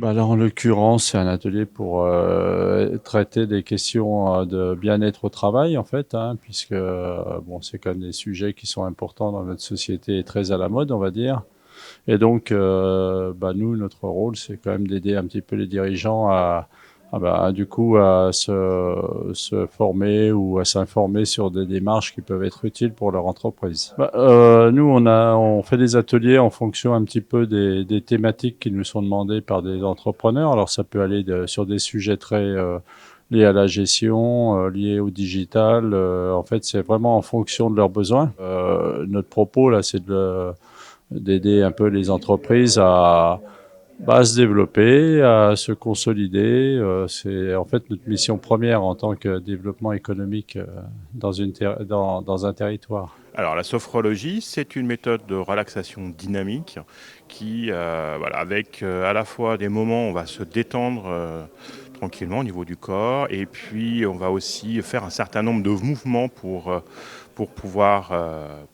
Bah, là, en l'occurrence, c'est un atelier pour traiter des questions de bien-être au travail, en fait, hein, puisque bon, c'est quand même des sujets qui sont importants dans notre société et très à la mode, on va dire. Et donc, bah, nous, notre rôle, c'est quand même d'aider un petit peu les dirigeants du coup, à se former ou à s'informer sur des démarches qui peuvent être utiles pour leur entreprise. Bah, nous, on fait des ateliers en fonction un petit peu des thématiques qui nous sont demandées par des entrepreneurs. Alors, ça peut aller sur des sujets très liés à la gestion, liés au digital. En fait, c'est vraiment en fonction de leurs besoins. Notre propos, là, c'est d'aider un peu les entreprises à se développer, à se consolider. C'est en fait notre mission première en tant que développement économique dans un territoire. Alors la sophrologie, c'est une méthode de relaxation dynamique qui, voilà, avec à la fois des moments où on va se détendre tranquillement au niveau du corps et puis on va aussi faire un certain nombre de mouvements pour pouvoir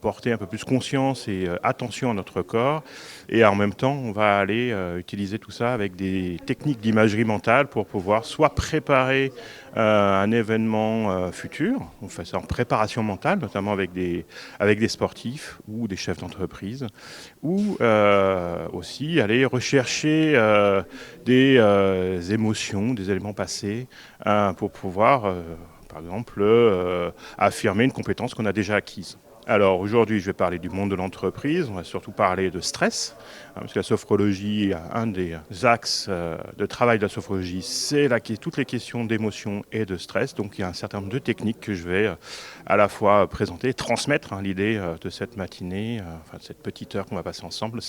porter un peu plus conscience et attention à notre corps. Et en même temps, on va aller utiliser tout ça avec des techniques d'imagerie mentale pour pouvoir soit préparer un événement futur, on fait ça en préparation mentale, notamment avec des sportifs ou des chefs d'entreprise, ou aussi aller rechercher des émotions, des éléments passés pour pouvoir, par exemple, affirmer une compétence qu'on a déjà acquise. Alors aujourd'hui, je vais parler du monde de l'entreprise, on va surtout parler de stress, parce que la sophrologie, un des axes de travail de la sophrologie, c'est toutes les questions d'émotion et de stress. Donc il y a un certain nombre de techniques que je vais à la fois présenter, transmettre. L'idée de cette matinée, enfin de cette petite heure qu'on va passer ensemble,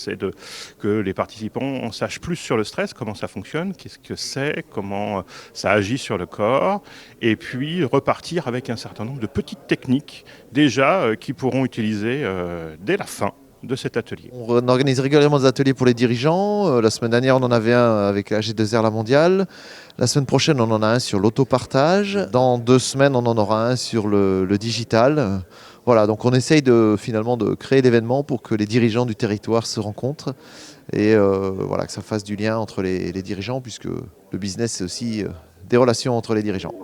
que les participants en sachent plus sur le stress, comment ça fonctionne, qu'est-ce que c'est, comment ça agit sur le corps, et puis repartir avec un certain nombre de petites techniques déjà qu'ils pourront utiliser dès la fin de cet atelier. On organise régulièrement des ateliers pour les dirigeants. La semaine dernière, on en avait un avec la G2R La Mondiale. La semaine prochaine, on en a un sur l'autopartage. Dans 2 semaines, on en aura un sur le digital. Voilà, donc on essaye finalement de créer l'événement pour que les dirigeants du territoire se rencontrent et voilà, que ça fasse du lien entre les dirigeants, puisque le business, c'est aussi des relations entre les dirigeants.